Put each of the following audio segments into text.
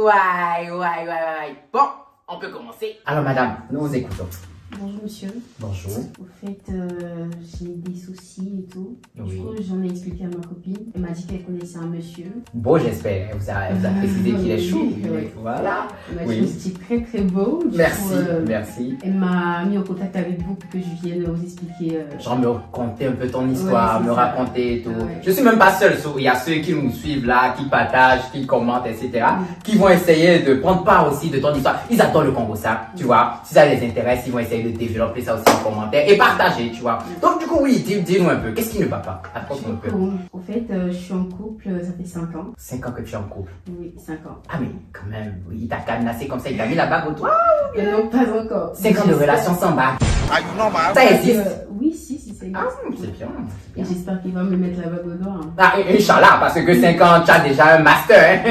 Ouais. Bon, on peut commencer. Alors, madame, nous vous écoutons. Bonjour monsieur. Bonjour. Au fait, j'ai des soucis et tout. Oui. Du coup, j'en ai expliqué à ma copine. Elle m'a dit qu'elle connaissait un monsieur. Bon, j'espère. Elle vous a précisé qu'il est chou. Oui. Voilà. Elle m'a Oui. dit que c'était très très beau. Du Merci, coup, merci. Elle m'a mis en contact avec vous pour que je vienne vous expliquer. Genre me raconter un peu ton histoire, Ouais, me c'est ça. raconter et tout. Ouais. Je suis même pas seul. Il y a ceux qui nous suivent là, qui partagent, qui commentent, etc. Qui vont essayer de prendre part aussi de ton histoire. Ils adorent le Congo, ça, tu vois. Si ça les intéresse, ils vont essayer de développer ça aussi en commentaire et partager, tu vois. Donc du coup, oui, dis-nous un peu. Qu'est-ce qui ne va pas? Apporte-nous un peu. Au fait, je suis en couple, ça fait 5 ans. 5 ans que tu es en couple. Oui, 5 ans. Ah mais quand même, oui, il t'a cadenassé comme ça, il t'a mis la bague au doigt. Non, pas encore. 5 ans de relation sans bague. normal. Ça existe. Oui, si, ça existe. Ah, c'est bien. Et j'espère qu'il va me mettre la bague au doigt. Hein. Ah, Inch'Allah, parce que 5 ans, tu as déjà un master. Hein.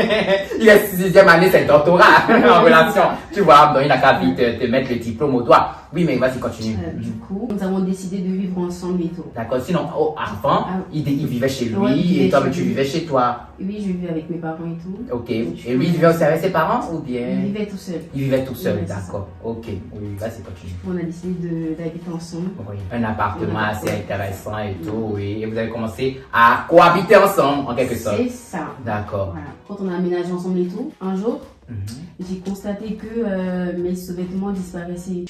Il est 6e année, c'est le doctorat en relation. Tu vois, donc il n'a qu'à vite te mettre le diplôme au doigt. Oui, mais vas-y, continue. Du coup, nous avons décidé de vivre ensemble et tout. D'accord, sinon, avant, il vivait chez lui Ouais, il vivait et toi, chez tu lui. vivais chez toi. Oui, je vivais avec mes parents et tout. Ok. Et lui, il vivait aussi avec ses parents ou bien Il vivait tout seul. Il vivait tout seul, Oui, c'est d'accord. Ok, oui, vas-y, continue. On a décidé d'habiter ensemble. Oui, un appartement assez intéressant et tout, oui. Et vous avez commencé à cohabiter ensemble, en quelque sorte. C'est ça. D'accord. Voilà. Quand on a aménagé ensemble et tout, un jour, j'ai constaté que mes sous-vêtements disparaissaient.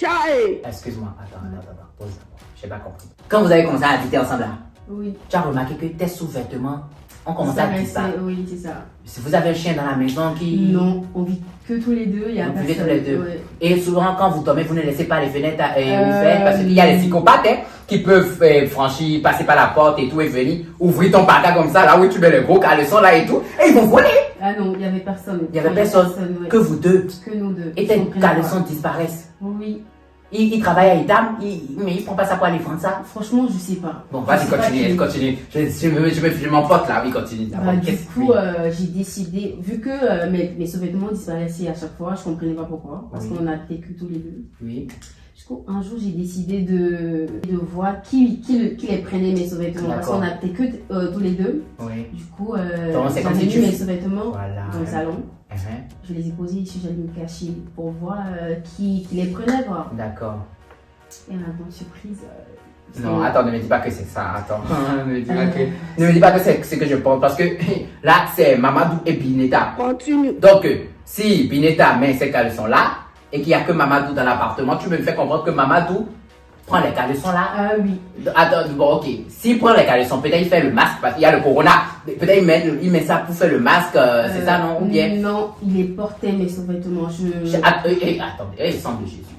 Excuse-moi, attends, pause d'abord. Je n'ai pas compris. Quand vous avez commencé à habiter ensemble là, Oui. tu as remarqué que tes sous-vêtements ont commencé à disparaître. Oui, c'est ça. Si vous avez un chien dans la maison qui... Non, on vit que tous les deux. Il y a Vous personne. vivez tous les deux. Ouais. Et souvent, quand vous dormez, vous ne laissez pas les fenêtres ouvertes parce qu'il y a les psychopathes hein, qui peuvent franchir, passer par la porte et tout et venir ouvrir ton placard comme ça, là où tu mets le gros caleçon là et tout, et ils vont voler. Ah non, il n'y avait personne. Il n'y avait personne, ouais. que vous deux. Que nous deux. Et tes caleçons disparaissent. Oui. Il travaille à Itam, mais il prend pas ça pour aller vendre ça. Franchement, je sais pas. Bon, vas-y, continue. Je m'emporte là, oui, continue. Bah, du coup, j'ai décidé, vu que mes sous-vêtements disparaissaient à chaque fois, je comprenais pas pourquoi, parce qu'on a vécu tous les deux. Oui. Du coup, un jour, j'ai décidé de voir qui les prenait mes sous-vêtements, parce qu'on a vécu tous les deux. Oui. Du coup, c'est comme j'avais si mis mes sous-vêtements Voilà. dans le salon. Je les ai posés ici, j'allais me cacher pour voir qui les prenait, quoi. D'accord. Et on a une surprise. Non, attends, ne me dis pas que c'est ça. Attends. Ne me dis pas que c'est ce que je pense. Parce que là, c'est Mamadou et Bineta. Continue. Donc, si Bineta met ces caleçons-là et qu'il n'y a que Mamadou dans l'appartement, tu me fais comprendre que Mamadou prend les caleçons là. Ah oui. Attends, bon, ok. S'il prend les caleçons, peut-être il fait le masque parce qu'il y a le corona. Peut-être il met ça pour faire le masque, c'est ça, non? Ou bien. Non, il les portait mes sous-vêtements. Attendez, sang de Jésus.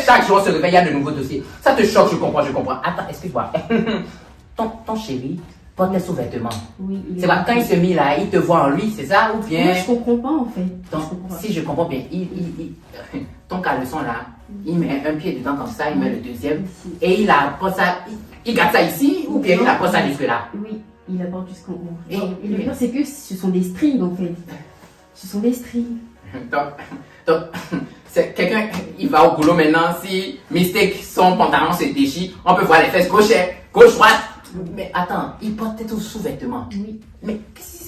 Chaque jour on se réveille, il y a de nouveaux dossiers. Ça te choque, je comprends. Attends, excuse-moi. Ton chéri porte tes sous-vêtements. Oui. C'est pas quand il se met là, il te voit en lui, c'est ça ou bien? Moi, je comprends pas en fait. Donc, si je comprends bien, ton caleçon là, il met un pied dedans comme ça, il met le deuxième et il apporte ça, il garde ça ici ou bien il apporte ça jusque là? Oui, il apporte jusqu'en haut. Et le pire c'est que ce sont des strings en fait. Ce sont des strings. Donc, c'est quelqu'un, il va au boulot maintenant, si mistake son pantalon se déchire, on peut voir les fesses gauche, droite. Mais attends, il porte tous sous-vêtements. Oui. Mais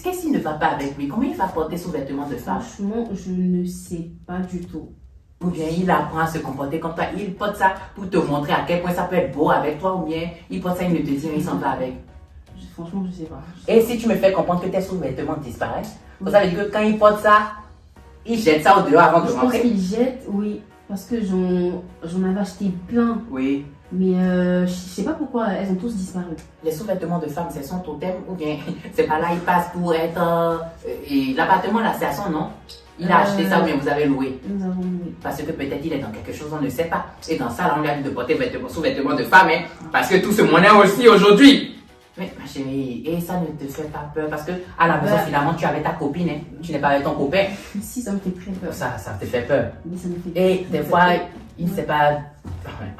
qu'est-ce qu'il ne va pas avec lui? Comment il va porter sous-vêtements de femme? Franchement, je ne sais pas du tout. Ou bien il apprend à se comporter comme toi. Il porte ça pour te montrer à quel point ça peut être beau avec toi. Ou bien il porte ça, il ne te dit rien, il s'en va avec. Franchement, je sais pas. Et si tu me fais comprendre que tes sous-vêtements disparaissent, ça veut dire que quand il porte ça, il jette ça au dehors avant de Je pense rentrer? qu'il jette, oui. Parce que j'en avais acheté plein. Oui. Mais je sais pas pourquoi elles ont tous disparu. Les sous-vêtements de femmes, c'est son totem ou bien c'est pas là, il passe pour être... et l'appartement là, c'est à son nom. Il a acheté ça ou bien vous avez loué? Nous avons loué. Parce que peut-être il est dans quelque chose, on ne sait pas. Et dans ça, là, on lui a dit de porter sous-vêtements de femme, hein, parce que tout se monnaie aussi aujourd'hui. Mais ma chérie, et ça ne te fait pas peur parce que à la maison, finalement, tu avais ta copine, hein, tu n'es pas avec ton copain. Si, ça me fait très peur. Ça te fait peur. Oui, ça me fait Et des fois, il ne sait pas...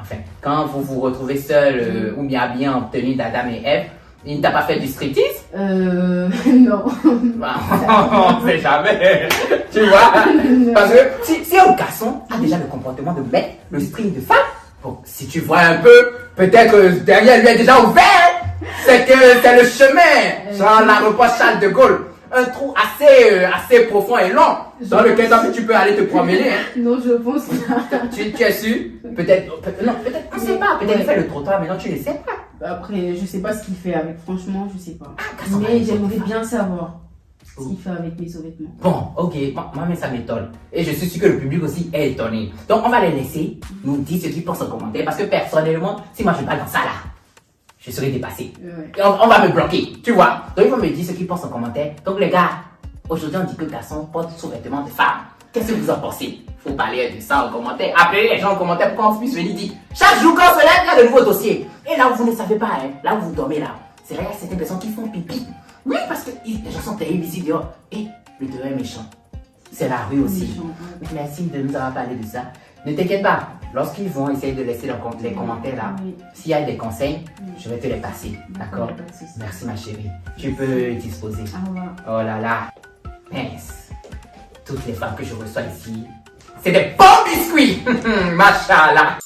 Enfin, quand vous vous retrouvez seul ou bien habillé en tenue d'Adam et Ève, il ne t'a pas fait du striptease? Non. On ne sait jamais. Tu vois? Parce que si un garçon a déjà le comportement de mettre le string de femme, bon, si tu vois un peu, peut-être que derrière lui est déjà ouvert. C'est que c'est le chemin. Genre l'aéroport Charles de Gaulle. un trou assez profond et long dans lequel tu peux aller te promener. Hein. Non, je pense pas. Tu es sûr? Peut-être, on ne sait pas. Peut-être il fait le trottoir, mais non, tu ne sais pas. Après, je sais pas ce qu'il fait avec, franchement, je sais pas. Ah, mais j'aimerais bien savoir ce qu'il fait avec mes sous-vêtements. Bon, ok, moi, mais ça m'étonne. Et je suis sûr que le public aussi est étonné. Donc, on va les laisser nous dire ce qu'ils pensent en commentaire. Parce que personnellement, si moi je parle dans ça là, je serais dépassé. Ouais. Et on va me bloquer, tu vois. Donc, ils vont me dire ce qu'ils pensent en commentaire. Donc, les gars, aujourd'hui, on dit que garçon porte sous-vêtements de femme. Qu'est-ce que vous en pensez? Faut parler de ça en commentaire. Appelez les gens en commentaire pour qu'on puisse venir dire chaque jour quand on se lève, il y a de nouveaux dossiers. Et là où vous ne savez pas, hein, là où vous dormez là, c'est vrai, il y a certaines personnes qui font pipi. Oui, parce que les gens sont terribles ici dehors. Et le dehors est méchant. C'est la rue aussi. Mais merci de nous avoir parlé de ça. Ne t'inquiète pas, lorsqu'ils vont essayer de laisser les commentaires là, s'il y a des conseils, je vais te les passer. D'accord? Merci ma chérie. Tu peux disposer. Oh là là. Mince. Toutes les femmes que je reçois ici, c'est des bons biscuits. Machallah.